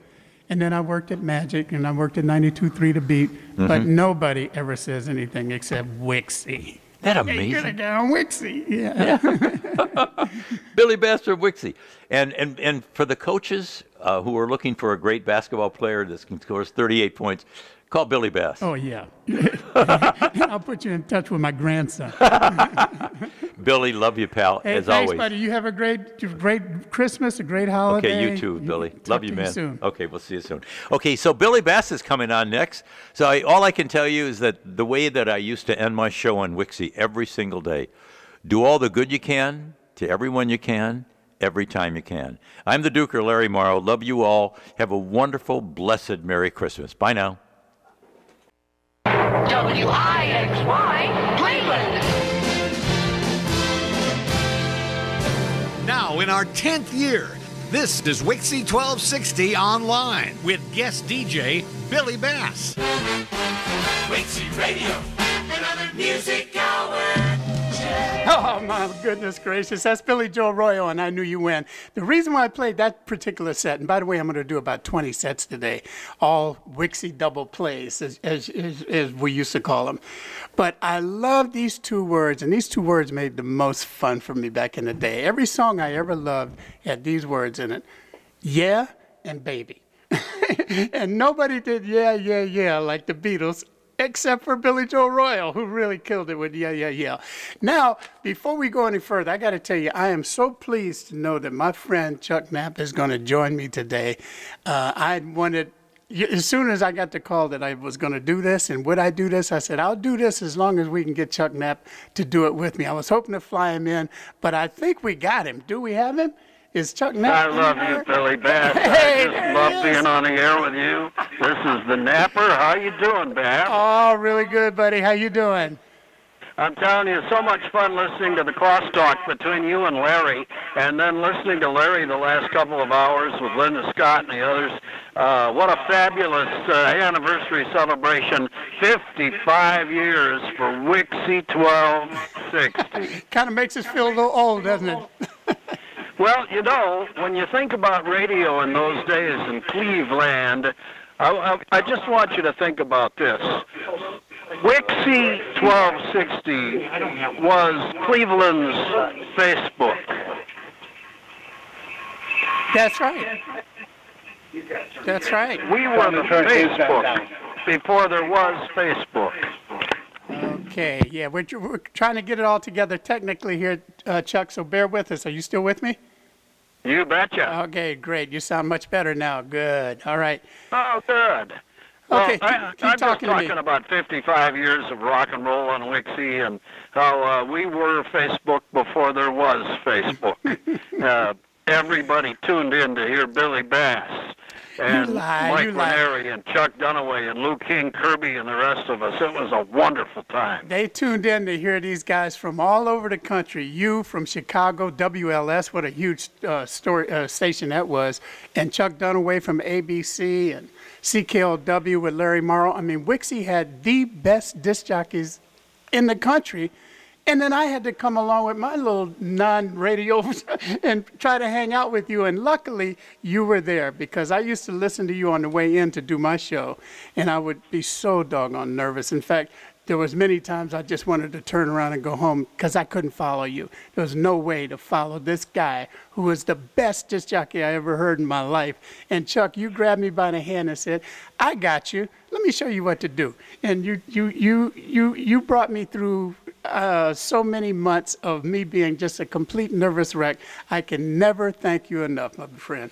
And then I worked at Magic, and I worked at 92.3 to Beat, but nobody ever says anything except WIXY. That Hey, amazing? you're gonna go on WIXY. Yeah. Billy Bass from WIXY. And for the coaches who are looking for a great basketball player that can score 38 points, call Billy Bass. Oh, yeah. I'll put you in touch with my grandson. Billy, love you, pal, Hey, as thanks, always. buddy. You have a great Christmas, a great holiday. Okay, you too, Billy. Talk Love to you, man. Soon. Okay, we'll see you soon. Okay, so Billy Bass is coming on next. So all I can tell you is that the way that I used to end my show on WIXY every single day, do all the good you can to everyone you can, every time you can. I'm the Duker, Larry Morrow. Love you all. Have a wonderful, blessed Merry Christmas. Bye now. WIXY, Cleveland. Now, in our 10th year, this is WIXY1260 Online with guest DJ Billy Bass. WIXY Radio, another music hour. Oh, my goodness gracious. That's Billy Joe Arroyo, and I Knew You When. The reason why I played that particular set, and by the way, I'm going to do about 20 sets today, all WIXY double plays, as we used to call them. But I love these 2 words, and these 2 words made the most fun for me back in the day. Every song I ever loved had these words in it: yeah and baby. And nobody did yeah, yeah, yeah like the Beatles, except for Billy Joe Arroyo, who really killed it with Yeah, Yeah, Yeah. Now, before we go any further, I got to tell you, I am so pleased to know that my friend Chuck Knapp is going to join me today. I wanted, as soon as I got the call that I was going to do this, and would I do this, I said, I'll do this as long as we can get Chuck Knapp to do it with me. I was hoping to fly him in, but I think we got him. Do we have him? Is Chuck Knapp? I love you, Billy Bass. Hey, I just love being on the air with you. This is the Napper. How you doing, Bass? Oh, really good, buddy. How you doing? I'm telling you, so much fun listening to the crosstalk between you and Larry, and then listening to Larry the last couple of hours with Linda Scott and the others. What a fabulous anniversary celebration. 55 years for WIXY 1260. Kind of makes us feel a little old, doesn't it? Well, you know, when you think about radio in those days in Cleveland, I just want you to think about this. WIXY 1260 was Cleveland's Facebook. That's right. That's right. We were the Facebook before there was Facebook. Okay, yeah, we're trying to get it all together technically here, Chuck, so bear with us. Are you still with me? You betcha. Okay, great. You sound much better now. Good. All right. Oh, good. Okay, well, keep I'm just talking to me. talking about 55 years of rock and roll on WIXY and how we were Facebook before there was Facebook. Everybody tuned in to hear Billy Bass. and Mike Ranieri and Chuck Dunaway and Lou King Kirby and the rest of us. It was a wonderful time. They tuned in to hear these guys from all over the country. You from Chicago, WLS, what a huge station that was, and Chuck Dunaway from ABC and CKLW with Larry Morrow. I mean, WIXY had the best disc jockeys in the country. And then I had to come along with my little non-radio and try to hang out with you. And luckily, you were there because I used to listen to you on the way in to do my show. And I would be so doggone nervous. In fact, there was many times I just wanted to turn around and go home because I couldn't follow you. There was no way to follow this guy who was the best disc jockey I ever heard in my life. And Chuck, you grabbed me by the hand and said, "I got you. Let me show you what to do." And you brought me through so many months of me being just a complete nervous wreck. I can never thank you enough, my friend.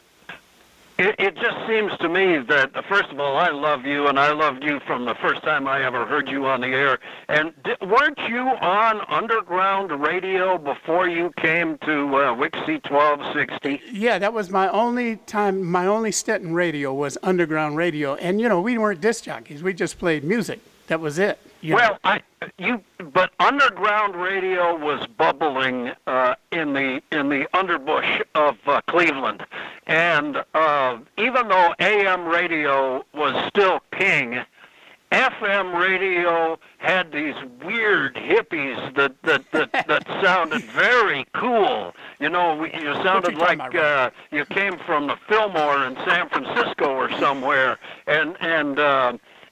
It just seems to me that, first of all, I love you, and I loved you from the first time I ever heard you on the air. And weren't you on underground radio before you came to WIXY 1260? Yeah, that was my only time, my only stint in radio was underground radio. And, you know, we weren't disc jockeys. We just played music. That was it. Well, but underground radio was bubbling in the underbush of Cleveland, and even though AM radio was still king, FM radio had these weird hippies that sounded very cool. You know, you sounded like you came from the Fillmore in San Francisco or somewhere, and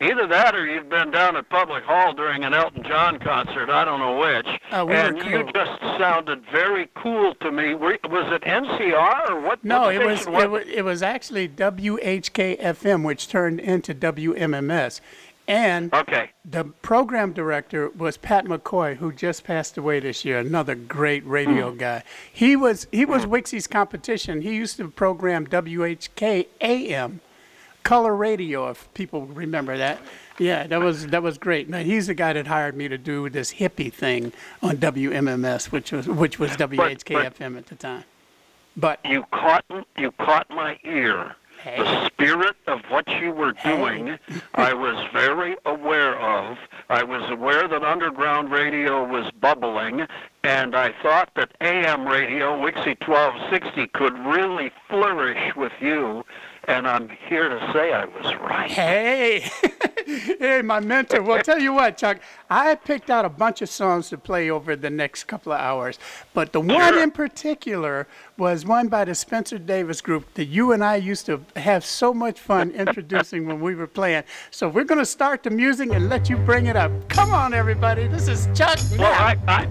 either that or you've been down at Public Hall during an Elton John concert. I don't know which. And you just sounded very cool to me. Was it NCR or what? No, it was actually WHK-FM, which turned into WMMS. And the program director was Pat McCoy, who just passed away this year, another great radio guy. He was WIXY's competition. He used to program WHK-AM. Color radio, if people remember that. Yeah, that was great. Now, he's the guy that hired me to do this hippie thing on WMMS, which was WHK-FM at the time. But you caught my ear. Hey. The spirit of what you were doing, I was very aware of. I was aware that underground radio was bubbling, and I thought that AM radio, WIXY 1260, could really flourish with you. And I'm here to say I was right. Hey, hey, my mentor. Well, tell you what, Chuck, I picked out a bunch of songs to play over the next couple of hours. But the one in particular was one by the Spencer Davis Group that you and I used to have so much fun introducing when we were playing. So we're going to start the music and let you bring it up. Come on, everybody. This is Chuck Knapp. Well,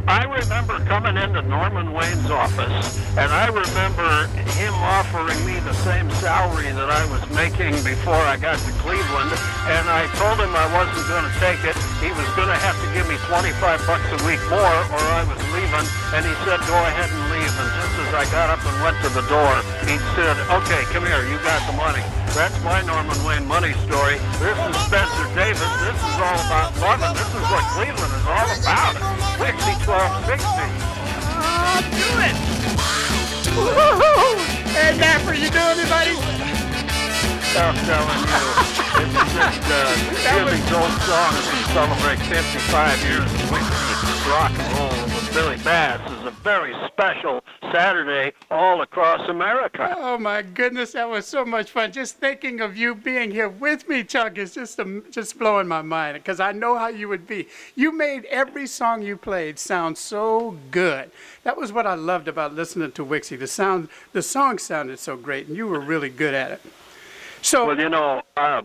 I remember coming into Norman Wayne's office, and I remember him offering me the same salary that I was making before I got to Cleveland, and I told him I wasn't going to take it. He was going to have to give me $25 a week more, or I was leaving, and he said, "Go ahead and leave." And just as I got up and went to the door, he said, "Okay, come here, you got the money." That's my Norman Wayne money story. This is Spencer Davis. This is all about loving. This is what Cleveland is all about. WIXY 1260. Do it! Woo-hoo-hoo! Hey, Napper, you doing it, buddy? I'm telling you, it was just hear these old songs and celebrate 55 years of WIXY rock and roll with Billy Bass is a very special Saturday all across America. Oh my goodness, that was so much fun. Just thinking of you being here with me, Chuck, is just blowing my mind because I know how you would be. You made every song you played sound so good. That was what I loved about listening to WIXY. The song sounded so great, and you were really good at it. So, well, you know, I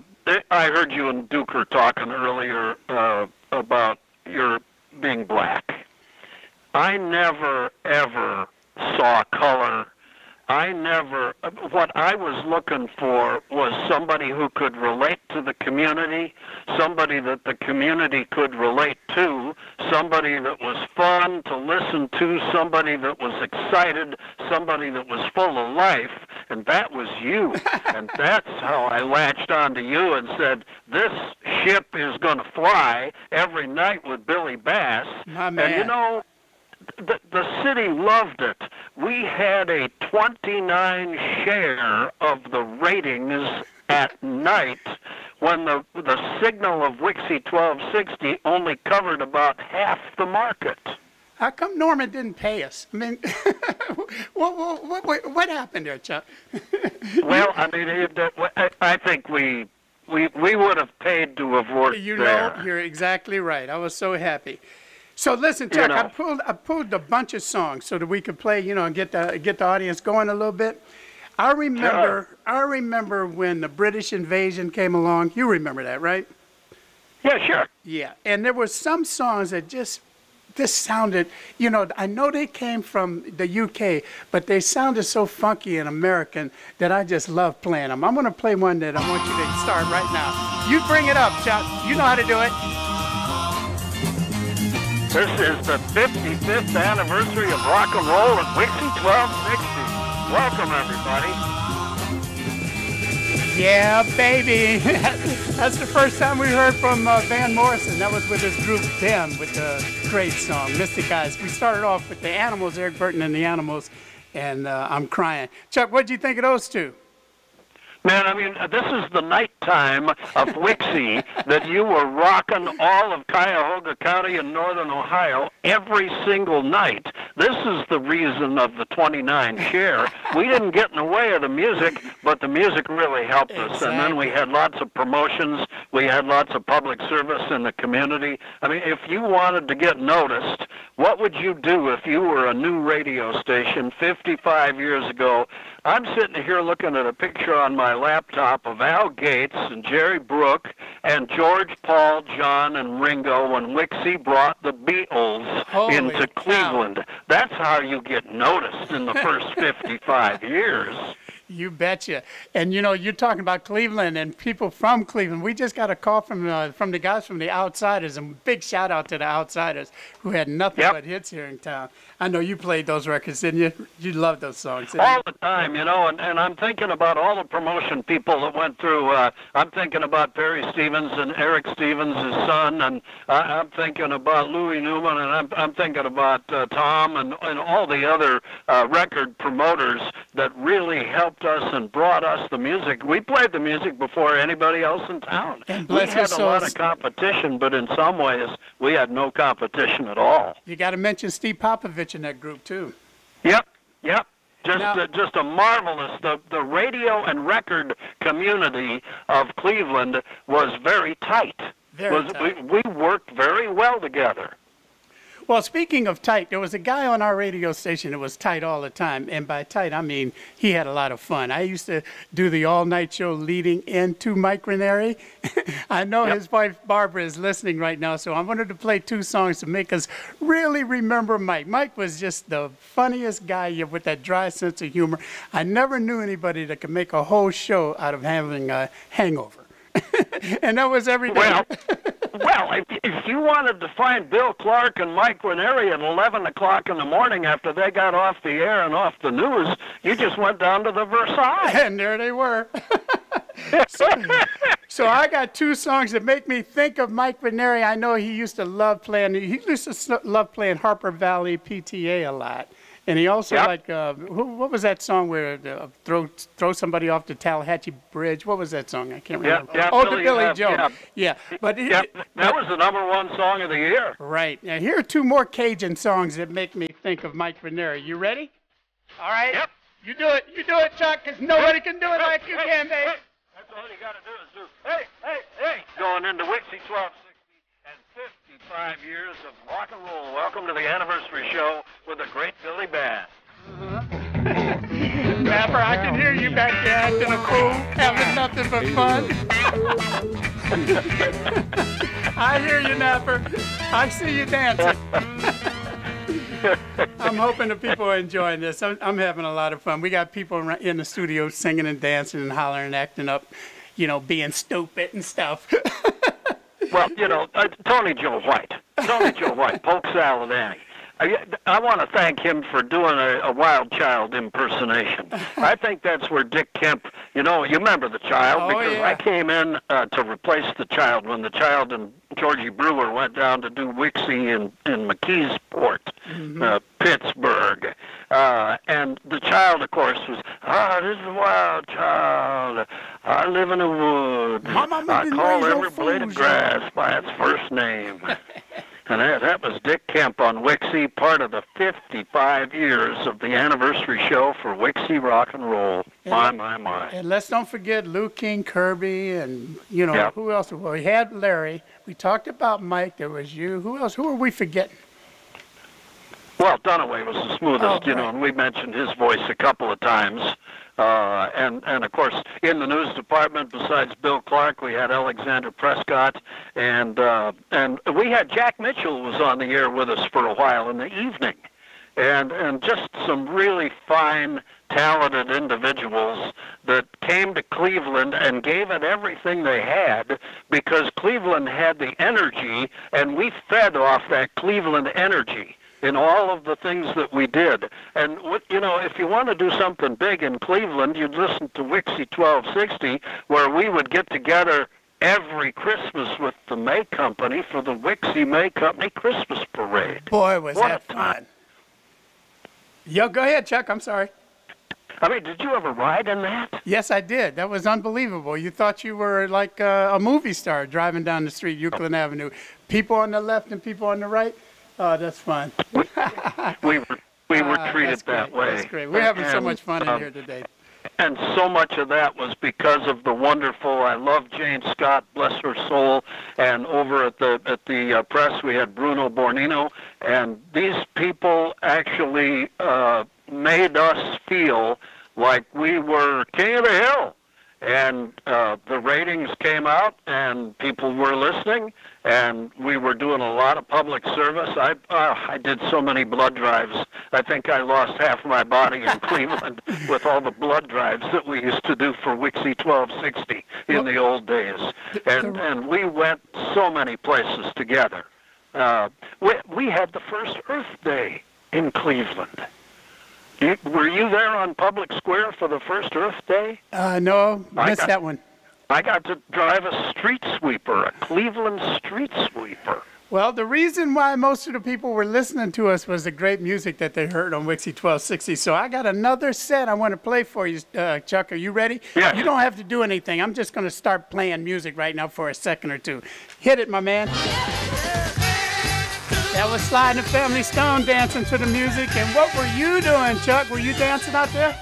heard you and Duker talking earlier about your being black. I never, ever saw color. What I was looking for was somebody who could relate to the community, somebody that the community could relate to, somebody that was fun to listen to, somebody that was excited, somebody that was full of life, and that was you. And that's how I latched onto you and said, this ship is going to fly every night with Billy Bass. My man. And you know, the city loved it. We had a 29 share of the ratings at night when the signal of WIXY 1260 only covered about half the market. How come Norman didn't pay us? I mean, what happened there, Chuck? Well, I mean, I think we would have paid to have worked there. There. You're exactly right. I was so happy. So listen, Chuck, I pulled a bunch of songs so that we could play, and get the audience going a little bit. I remember when the British invasion came along. You remember that, right? Yeah, sure. Yeah, and there were some songs that just sounded, I know they came from the UK, but they sounded so funky and American that I just love playing them. I'm going to play one that I want you to start right now. You bring it up, Chuck. You know how to do it. This is the 55th anniversary of rock and roll at WIXY 1260. Welcome, everybody. Yeah, baby. That's the first time we heard from Van Morrison. That was with his group, Them, with the great song, Mystic Eyes. We started off with the Animals, Eric Burton and the Animals, and I'm Crying. Chuck, what'd you think of those two? Man, I mean, this is the nighttime of WIXY that you were rocking all of Cuyahoga County in northern Ohio every single night. This is the reason of the 29 share. We didn't get in the way of the music, but the music really helped us. And then we had lots of promotions. We had lots of public service in the community. I mean, if you wanted to get noticed, what would you do if you were a new radio station 55 years ago? I'm sitting here looking at a picture on my laptop of Al Gates and Jerry Brook and George, Paul, John, and Ringo when WIXY brought the Beatles into Cleveland. That's how you get noticed in the first 55 years. You betcha. And you're talking about Cleveland and people from Cleveland. We just got a call from the guys from the Outsiders, and big shout out to the Outsiders who had nothing but hits here in town. I know you played those records, didn't you? You loved those songs. All the time, and I'm thinking about all the promotion people that went through. I'm thinking about Perry Stevens and Eric Stevens, his son, and I'm thinking about Louis Newman, and I'm thinking about Tom and all the other record promoters that really helped us and brought us the music. We played the music before anybody else in town. And we had a lot of competition, but in some ways we had no competition at all. You got to mention Steve Popovich in that group too. Yep. Just a marvelous. The radio and record community of Cleveland was very tight. We worked very well together. Well, speaking of tight, there was a guy on our radio station that was tight all the time. And by tight, I mean he had a lot of fun. I used to do the all-night show leading into Mike Ranieri. I know his wife, Barbara, is listening right now, so I wanted to play two songs to make us really remember Mike. Mike was just the funniest guy with that dry sense of humor. I never knew anybody that could make a whole show out of having a hangover. And that was every day. Well, if you wanted to find Bill Clark and Mike Ranieri at 11 o'clock in the morning after they got off the air and off the news, you just went down to the Versailles. And there they were. So I got two songs that make me think of Mike Ranieri. I know he used to love playing Harper Valley PTA a lot. And he also what was that song where throw somebody off the Tallahatchie Bridge? What was that song? I can't remember. The Billy Joe. Yeah. But that was the #1 song of the year. Right. Now here are two more Cajun songs that make me think of Mike Ranieri. You ready? All right. Yep. You do it, Chuck, because nobody can do it like you can, babe. That's all you got to do is hey. Going into WIXY 1260 and 55 years of rock and roll. Welcome to the anniversary show with the great Billy Band. Napper, I can hear you back there acting a fool, having nothing but fun. I hear you, Napper. I see you dancing. I'm hoping the people are enjoying this. I'm having a lot of fun. We got people in the studio singing and dancing and hollering and acting up, being stupid and stuff. Well, Tony Joe White, Polk Salad Annie. I want to thank him for doing a Wild Child impersonation. I think that's where Dick Kemp, you remember the Child, because I came in to replace the Child when the Child and Georgie Brewer went down to do WIXY in McKeesport. Pittsburgh. And the child, of course, was, this is a wild child. I live in a wood. I call every blade of grass by its first name. And that was Dick Kemp on WIXY, part of the 55 years of the anniversary show for WIXY Rock and Roll. My. And let's don't forget Lou King Kirby and, who else? Well, we had Larry. We talked about Mike. There was you. Who else? Who are we forgetting? Well, Dunaway was the smoothest, and we mentioned his voice a couple of times. And of course, in the news department, besides Bill Clark, we had Alexander Prescott, and we had Jack Mitchell was on the air with us for a while in the evening, and just some really fine, talented individuals that came to Cleveland and gave it everything they had, because Cleveland had the energy, and we fed off that Cleveland energy in all of the things that we did. And, if you want to do something big in Cleveland, you'd listen to WIXY1260, where we would get together every Christmas with the May Company for the WIXY May Company Christmas Parade. Boy, was that fun. Yo, go ahead, Chuck. I'm sorry. I mean, did you ever ride in that? Yes, I did. That was unbelievable. You thought you were like a movie star driving down the street, Euclid Avenue. People on the left and people on the right. Oh, that's fun. we were treated that way. That's great. We're having so much fun in here today. And so much of that was because of the wonderful, I love Jane Scott, bless her soul, and over at the press we had Bruno Bornino, and these people actually made us feel like we were king of the hill. And the ratings came out, and people were listening, and we were doing a lot of public service. I did so many blood drives. I think I lost half my body in Cleveland with all the blood drives that we used to do for WIXY1260 in the old days. And we went so many places together. We had the first Earth Day in Cleveland. Were you there on Public Square for the first Earth Day? No, missed that one. I got to drive a street sweeper, a Cleveland street sweeper. Well, the reason why most of the people were listening to us was the great music that they heard on WIXY1260. So I got another set I want to play for you, Chuck. Are you ready? Yeah. You don't have to do anything. I'm just going to start playing music right now for a second or two. Hit it, my man. That was Sly and the Family Stone dancing to the music. And what were you doing, Chuck? Were you dancing out there?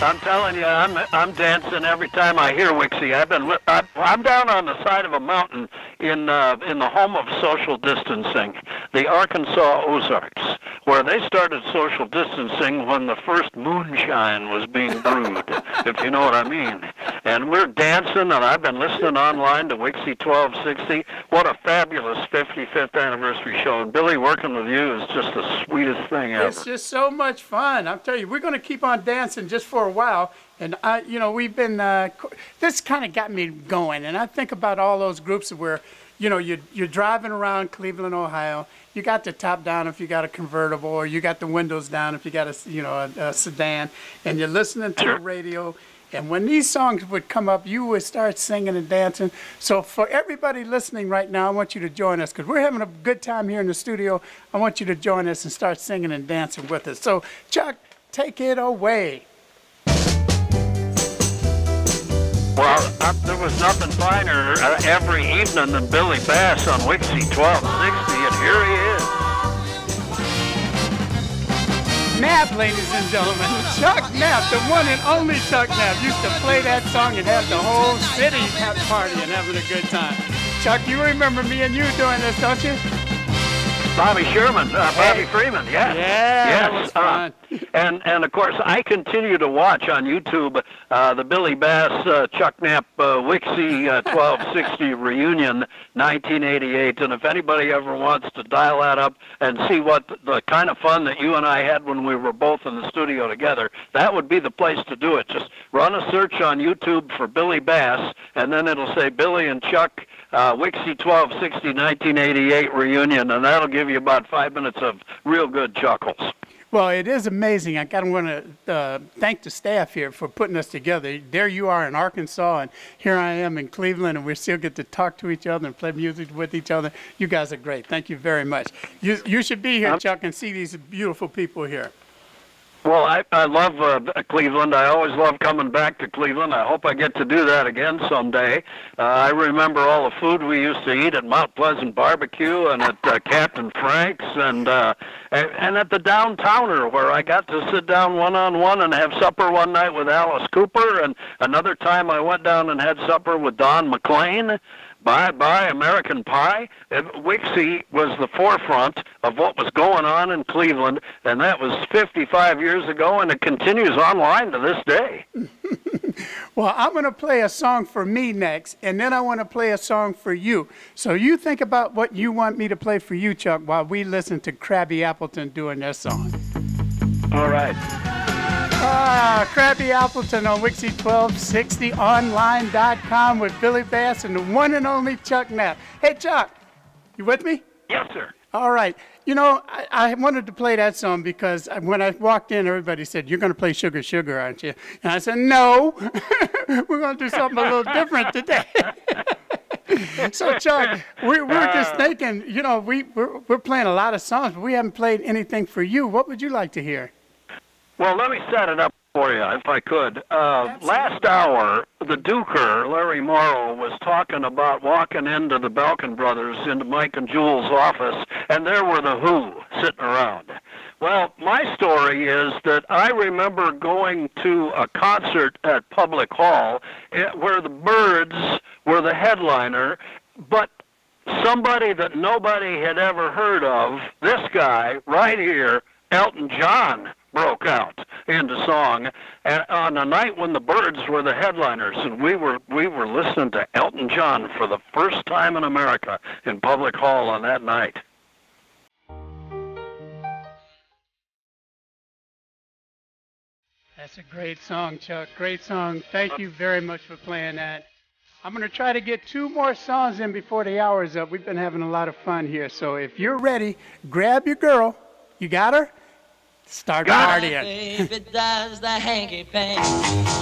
I'm telling you, I'm dancing every time I hear WIXY. I'm down on the side of a mountain in the home of social distancing, the Arkansas Ozarks, where they started social distancing when the first moonshine was being brewed, if you know what I mean. And we're dancing, and I've been listening online to WIXY1260. What a fabulous 55th anniversary show. And Billy, working with you is just the sweetest thing ever. It's just so much fun. I'm telling you, we're going to keep on dancing just for a while. And we've been, this kind of got me going. And I think about all those groups where, you're driving around Cleveland, Ohio. You got the top down if you got a convertible, or you got the windows down if you got a sedan, and you're listening to the radio. And when these songs would come up, you would start singing and dancing. So for everybody listening right now, I want you to join us, because we're having a good time here in the studio. I want you to join us and start singing and dancing with us. So, Chuck, take it away. Well, there was nothing finer every evening than Billy Bass on WIXY1260, and here he is. Knapp, ladies and gentlemen. Chuck Knapp, the one and only Chuck Knapp, used to play that song and have the whole city partying, having a good time. Chuck, you remember me and you doing this, don't you? Bobby Sherman, Bobby Freeman, yes. Yeah, yes. That was fun. And of course, I continue to watch on YouTube the Billy Bass, Chuck Knapp, WIXY1260 reunion 1988. And if anybody ever wants to dial that up and see what the kind of fun that you and I had when we were both in the studio together, that would be the place to do it. Just run a search on YouTube for Billy Bass, and then it'll say Billy and Chuck WIXY1260 1988 reunion, and that'll give you about 5 minutes of real good chuckles. Well, it is amazing. I kind of want to thank the staff here for putting us together. There you are in Arkansas, and here I am in Cleveland, and we still get to talk to each other and play music with each other. You guys are great. Thank you very much. You should be here, Chuck, and see these beautiful people here. Well, I love Cleveland. I always love coming back to Cleveland. I hope I get to do that again someday. I remember all the food we used to eat at Mount Pleasant Barbecue and at Captain Frank's and at the Downtowner, where I got to sit down one-on-one and have supper one night with Alice Cooper, and another time I went down and had supper with Don McLean. Bye, American Pie. WIXY was the forefront of what was going on in Cleveland, and that was 55 years ago, and it continues online to this day. Well, I'm going to play a song for me next, and then I want to play a song for you. So you think about what you want me to play for you, Chuck, while we listen to Krabby Appleton doing their song. All right. Krabby Appleton on WIXY1260Online.com with Billy Bass and the one and only Chuck Knapp. Hey, Chuck, you with me? Yes, sir. All right. You know, I wanted to play that song because when I walked in, everybody said, "You're going to play Sugar Sugar, aren't you?" And I said, "No, we're going to do something a little different today." So, Chuck, we're just thinking, you know, we're playing a lot of songs, but we haven't played anything for you. What would you like to hear? Well, let me set it up for you, if I could. Last hour, the Duker, Larry Morrow, was talking about walking into the Belkin brothers, into Mike and Jules' office, and there were the Who sitting around. Well, my story is that I remember going to a concert at Public Hall where the Byrds were the headliner, but somebody that nobody had ever heard of, this guy right here, Elton John, broke out into song, and on a night when the Byrds were the headliners, and we were listening to Elton John for the first time in America in Public Hall on that night. That's a great song, Chuck. Great song. Thank you very much for playing that. I'm going to try to get 2 more songs in before the hour's up. We've been having a lot of fun here, so if you're ready, grab your girl. You got her? Start partying. Baby does the hanky panky.